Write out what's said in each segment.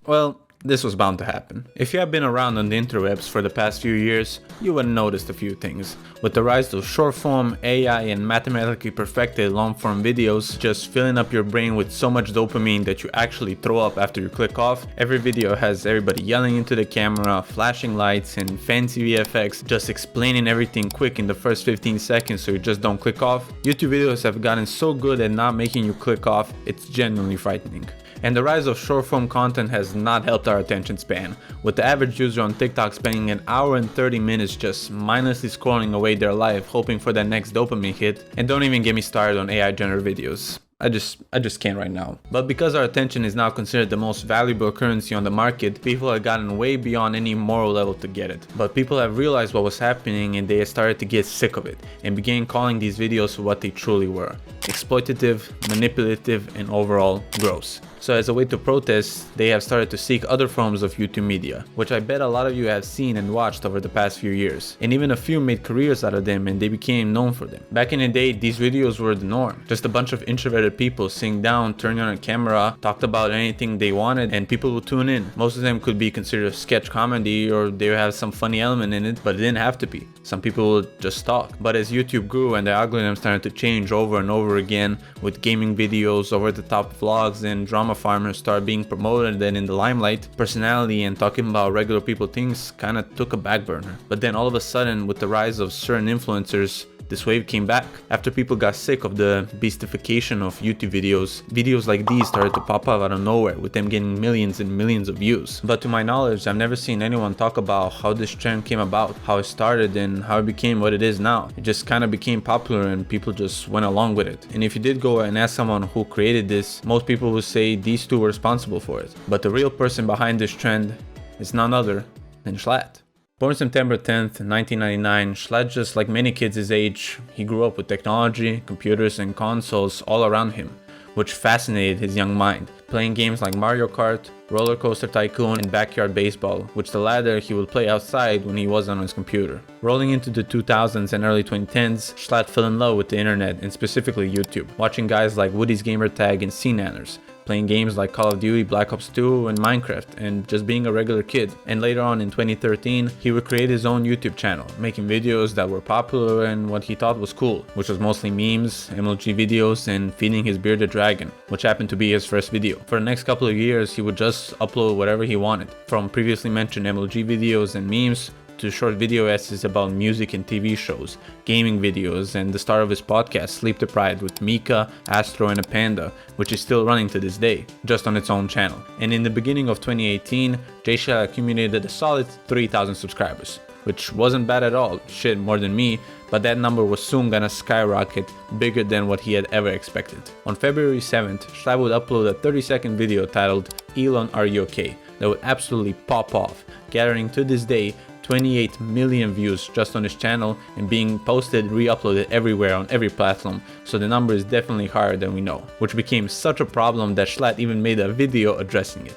Well, this was bound to happen. If you have been around on the interwebs for the past few years, you would have noticed a few things. With the rise of short form, AI, and mathematically perfected long form videos just filling up your brain with so much dopamine that you actually throw up after you click off, every video has everybody yelling into the camera, flashing lights, and fancy VFX, just explaining everything quick in the first 15 seconds so you just don't click off. YouTube videos have gotten so good at not making you click off, it's genuinely frightening. And the rise of short form content has not helped our attention span, with the average user on TikTok spending an hour and 30 minutes just mindlessly scrolling away their life hoping for that next dopamine hit. And don't even get me started on AI generated videos. I just can't right now. But because our attention is now considered the most valuable currency on the market, people have gotten way beyond any moral level to get it. But people have realized what was happening and they started to get sick of it and began calling these videos for what they truly were: exploitative, manipulative, and overall gross. So as a way to protest, they have started to seek other forms of YouTube media, which I bet a lot of you have seen and watched over the past few years. And even a few made careers out of them and they became known for them. Back in the day, these videos were the norm. Just a bunch of introverted people sitting down, turning on a camera, talked about anything they wanted, and people would tune in. Most of them could be considered sketch comedy or they would have some funny element in it, but it didn't have to be. Some people would just talk. But as YouTube grew and the algorithm started to change over and over again, with gaming videos, over-the-top vlogs, and drama farmers start being promoted and in the limelight, personality and talking about regular people things kind of took a back burner. But then all of a sudden, with the rise of certain influencers, this wave came back. After people got sick of the beastification of YouTube videos like these started to pop up out of nowhere, with them getting millions and millions of views. But to my knowledge, I've never seen anyone talk about how this trend came about, how it started, and how it became what it is now. It just kind of became popular and people just went along with it. And if you did go and ask someone who created this, most people would say these two were responsible for it. But the real person behind this trend is none other than Jschlatt. Born September 10th, 1999, Jschlatt, just like many kids his age, he grew up with technology, computers, and consoles all around him, which fascinated his young mind, playing games like Mario Kart, Roller Coaster Tycoon, and Backyard Baseball, which the latter he would play outside when he wasn't on his computer. Rolling into the 2000s and early 2010s, Jschlatt fell in love with the internet and specifically YouTube, watching guys like Woody's Gamertag and CNanners, playing games like Call of Duty, Black Ops 2, and Minecraft, and just being a regular kid. And later on in 2013, he would create his own YouTube channel, making videos that were popular and what he thought was cool, which was mostly memes, MLG videos, and feeding his bearded dragon, which happened to be his first video. For the next couple of years, he would just upload whatever he wanted, from previously mentioned MLG videos and memes, to short video essays about music and TV shows, gaming videos, and the start of his podcast, Sleep Deprived, with Mika, Astro, and a Panda, which is still running to this day, just on its own channel. And in the beginning of 2018, Jschlatt accumulated a solid 3,000 subscribers, which wasn't bad at all, shit, more than me, but that number was soon gonna skyrocket, bigger than what he had ever expected. On February 7th, Jschlatt would upload a 30-second video titled "Elon, Are You Okay?" that would absolutely pop off, gathering to this day 28 million views just on his channel and being posted, re-uploaded everywhere on every platform, so the number is definitely higher than we know, which became such a problem that Jschlatt even made a video addressing it.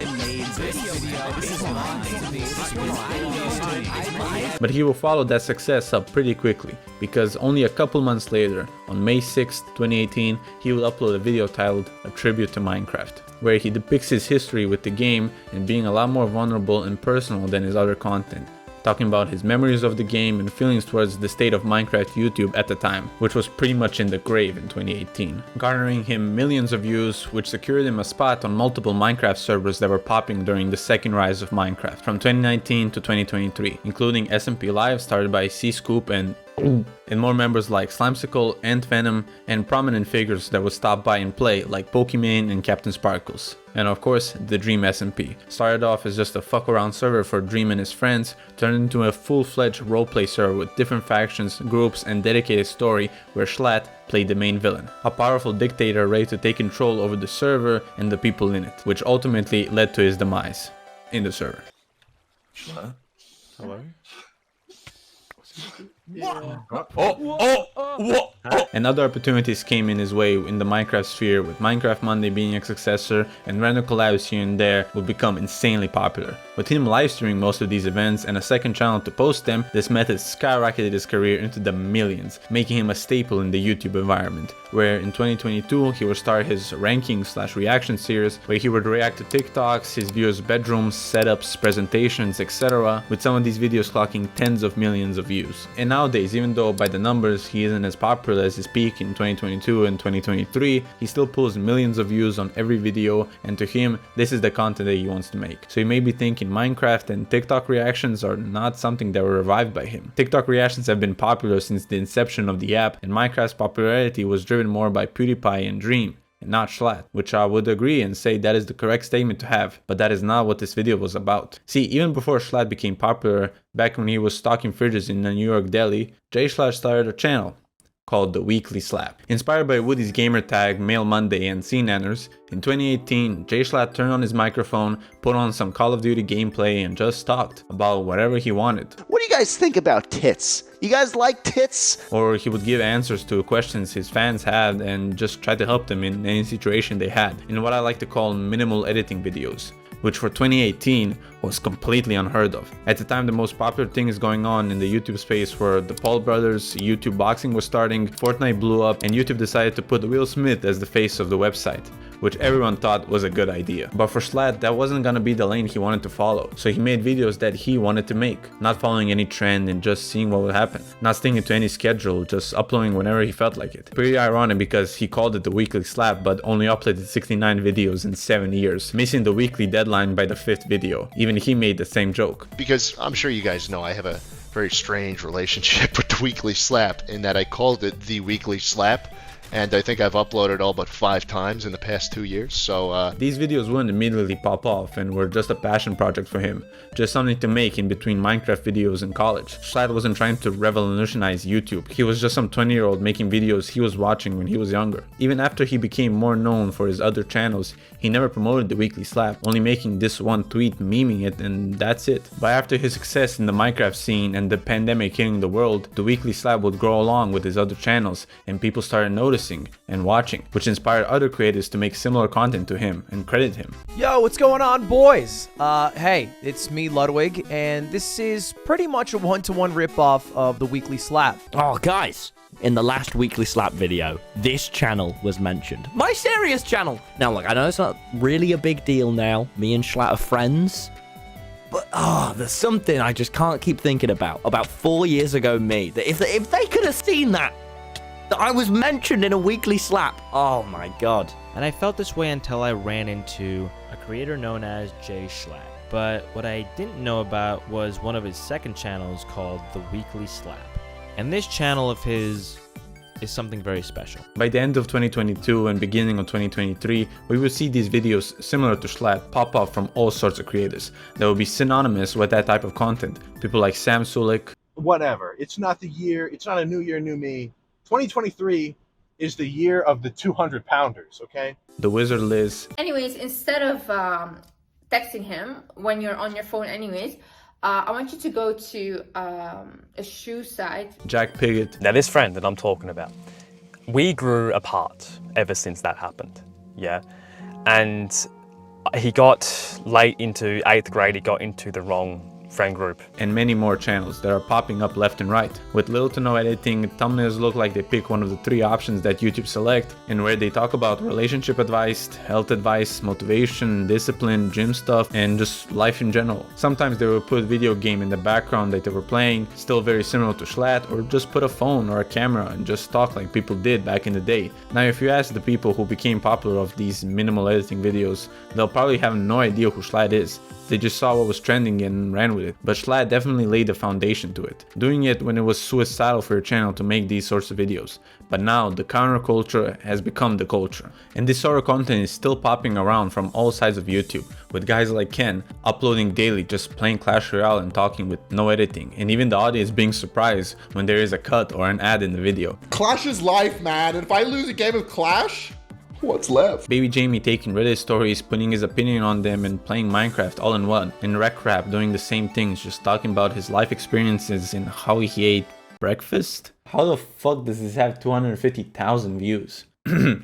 But he will follow that success up pretty quickly, because only a couple months later, on May 6, 2018, he will upload a video titled "A Tribute to Minecraft," where he depicts his history with the game and being a lot more vulnerable and personal than his other content, talking about his memories of the game and feelings towards the state of Minecraft YouTube at the time, which was pretty much in the grave in 2018, garnering him millions of views, which secured him a spot on multiple Minecraft servers that were popping during the second rise of Minecraft from 2019 to 2023, including SMP Live started by C-Scoop and more members like Slimesicle, Ant Venom, and prominent figures that would stop by and play like Pokimane and Captain Sparkles. And of course, the Dream SMP. Started off as just a fuck around server for Dream and his friends, turned into a full-fledged roleplay server with different factions, groups, and dedicated story where Jschlatt played the main villain, a powerful dictator ready to take control over the server and the people in it, which ultimately led to his demise in the server. Hello? And other opportunities came in his way in the Minecraft sphere, with Minecraft Monday being a successor, and random collabs here and there would become insanely popular. With him live streaming most of these events and a second channel to post them, this method skyrocketed his career into the millions, making him a staple in the YouTube environment, where in 2022 he would start his ranking/reaction series, where he would react to TikToks, his viewers' bedrooms, setups, presentations, etc., with some of these videos clocking tens of millions of views. And nowadays, even though by the numbers he isn't as popular as his peak in 2022 and 2023, he still pulls millions of views on every video, and to him, this is the content that he wants to make. So you may be thinking Minecraft and TikTok reactions are not something that were revived by him. TikTok reactions have been popular since the inception of the app, and Minecraft's popularity was driven more by PewDiePie and Dream, and not Jschlatt, which I would agree and say that is the correct statement to have, but that is not what this video was about. See, even before Jschlatt became popular, back when he was stocking fridges in a New York deli, Jschlatt started a channel called The Weekly Slap. Inspired by Woody's gamer tag, Mail Monday, and Scene Enters, in 2018, Jschlatt turned on his microphone, put on some Call of Duty gameplay, and just talked about whatever he wanted. What do you guys think about tits? You guys like tits? Or he would give answers to questions his fans had and just try to help them in any situation they had, in what I like to call minimal editing videos, which for 2018 was completely unheard of. At the time, the most popular things going on in the YouTube space were the Paul brothers, YouTube boxing was starting, Fortnite blew up, and YouTube decided to put Will Smith as the face of the website, which everyone thought was a good idea. But for Jschlatt, that wasn't gonna be the lane he wanted to follow, so he made videos that he wanted to make, not following any trend and just seeing what would happen, not sticking to any schedule, just uploading whenever he felt like it. Pretty ironic because he called it the Weekly Slap but only uploaded 69 videos in 7 years, missing the weekly deadline by the 5th video. Even he made the same joke. Because I'm sure you guys know I have a very strange relationship with the Weekly Slap, in that I called it the Weekly Slap, and I think I've uploaded all but 5 times in the past 2 years, so these videos wouldn't immediately pop off and were just a passion project for him, just something to make in between Minecraft videos in college. Jschlatt wasn't trying to revolutionize YouTube, he was just some 20-year-old making videos he was watching when he was younger. Even after he became more known for his other channels, he never promoted the Weekly Slap, only making this one tweet memeing it, and that's it. But after his success in the Minecraft scene and the pandemic hitting the world, the Weekly Slap would grow along with his other channels, and people started noticing and watching, which inspired other creators to make similar content to him and credit him. Yo, what's going on, boys? Hey, it's me, Ludwig, and this is pretty much a one-to-one ripoff of the Weekly Slap. Oh, guys, in the last Weekly Slap video, this channel was mentioned. My serious channel! Now, look, I know it's not really a big deal now. Me and Jschlatt are friends. But, there's something I just can't keep thinking about. About 4 years ago, me. That if they could have seen that I was mentioned in a Weekly Slap. Oh my god. And I felt this way until I ran into a creator known as Jschlatt. But what I didn't know about was one of his second channels called The Weekly Slap. And this channel of his is something very special. By the end of 2022 and beginning of 2023, we would see these videos similar to Jschlatt pop up from all sorts of creators that would be synonymous with that type of content. People like Sam Sulik. Whatever. It's not the year. It's not a new year, new me. 2023 is the year of the 200 pounders, okay? The Wizard Liz. Anyways, instead of texting him when you're on your phone anyways, I want you to go to a shoe site. Jack Piggott. Now this friend that I'm talking about, we grew apart ever since that happened, yeah? And he got late into 8th grade, he got into the wrong friend group. And many more channels that are popping up left and right. With little to no editing, thumbnails look like they pick one of the 3 options that YouTube select, and where they talk about relationship advice, health advice, motivation, discipline, gym stuff, and just life in general. Sometimes they will put video game in the background that they were playing, still very similar to Jschlatt, or just put a phone or a camera and just talk like people did back in the day. Now if you ask the people who became popular of these minimal editing videos, they'll probably have no idea who Jschlatt is. They just saw what was trending and ran with it. But Jschlatt definitely laid the foundation to it, doing it when it was suicidal for your channel to make these sorts of videos. But now the counterculture has become the culture. And this sort of content is still popping around from all sides of YouTube, with guys like Ken uploading daily just playing Clash Royale and talking with no editing, and even the audience being surprised when there is a cut or an ad in the video. Clash is life, man, and if I lose a game of Clash, what's left? Baby Jamie taking Reddit stories, putting his opinion on them, and playing Minecraft all in one. And Rec Rap doing the same things, just talking about his life experiences and how he ate Breakfast? How the fuck does this have 250,000 views?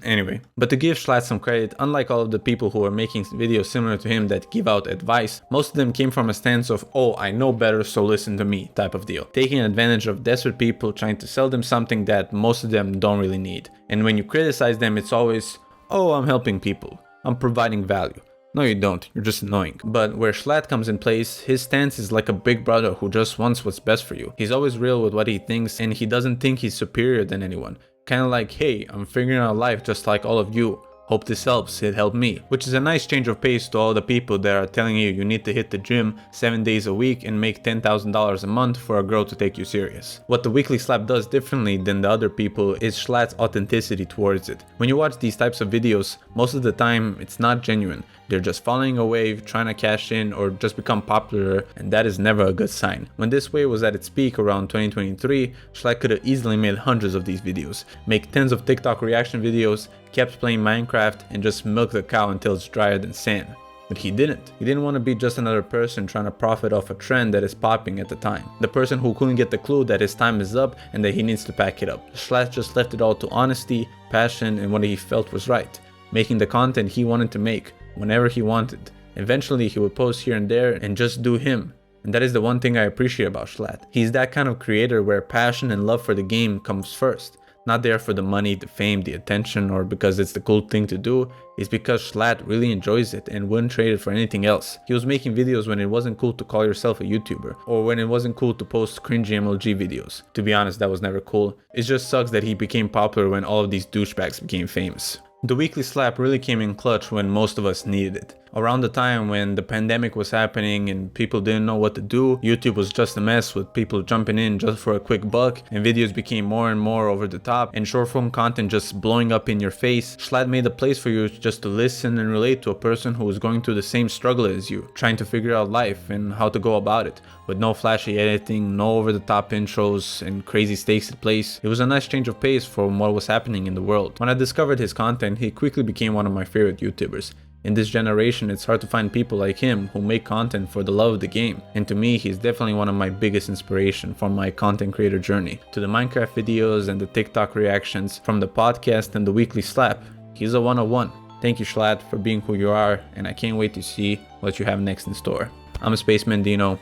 Anyway, but to give Jschlatt some credit, unlike all of the people who are making videos similar to him that give out advice, most of them came from a stance of, oh, I know better, so listen to me type of deal, taking advantage of desperate people trying to sell them something that most of them don't really need. And when you criticize them, it's always, oh, I'm helping people, I'm providing value. No, you don't, you're just annoying. But where Jschlatt comes in place, his stance is like a big brother who just wants what's best for you. He's always real with what he thinks, and he doesn't think he's superior than anyone. Kinda like, hey, I'm figuring out life just like all of you. Hope this helps, it helped me. Which is a nice change of pace to all the people that are telling you you need to hit the gym 7 days a week and make $10,000 a month for a girl to take you serious. What the Weekly Slap does differently than the other people is Jschlatt's authenticity towards it. When you watch these types of videos, most of the time it's not genuine. They're just following a wave, trying to cash in or just become popular, and that is never a good sign. When this wave was at its peak around 2023, Jschlatt could have easily made hundreds of these videos, make tens of TikTok reaction videos, kept playing Minecraft, and just milk the cow until it's drier than sand. But he didn't. He didn't want to be just another person trying to profit off a trend that is popping at the time. The person who couldn't get the clue that his time is up and that he needs to pack it up. Jschlatt just left it all to honesty, passion, and what he felt was right. Making the content he wanted to make, whenever he wanted. Eventually he would post here and there and just do him. And that is the one thing I appreciate about Jschlatt. He's that kind of creator where passion and love for the game comes first. Not there for the money, the fame, the attention, or because it's the cool thing to do. It's because Jschlatt really enjoys it and wouldn't trade it for anything else. He was making videos when it wasn't cool to call yourself a YouTuber, or when it wasn't cool to post cringy MLG videos. To be honest, that was never cool. It just sucks that he became popular when all of these douchebags became famous. The Weekly Slap really came in clutch when most of us needed it. Around the time when the pandemic was happening and people didn't know what to do, YouTube was just a mess with people jumping in just for a quick buck, and videos became more and more over the top, and short form content just blowing up in your face. Jschlatt made a place for you just to listen and relate to a person who was going through the same struggle as you, trying to figure out life and how to go about it, with no flashy editing, no over the top intros, and crazy stakes at place. It was a nice change of pace from what was happening in the world. When I discovered his content, he quickly became one of my favorite YouTubers. In this generation, it's hard to find people like him who make content for the love of the game, and to me, he's definitely one of my biggest inspiration for my content creator journey. To the Minecraft videos and the TikTok reactions, from the podcast and the Weekly Slap, he's a 101. Thank you, Jschlatt, for being who you are, and I can't wait to see what you have next in store. I'm Spaceman Dino.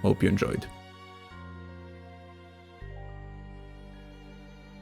Hope you enjoyed.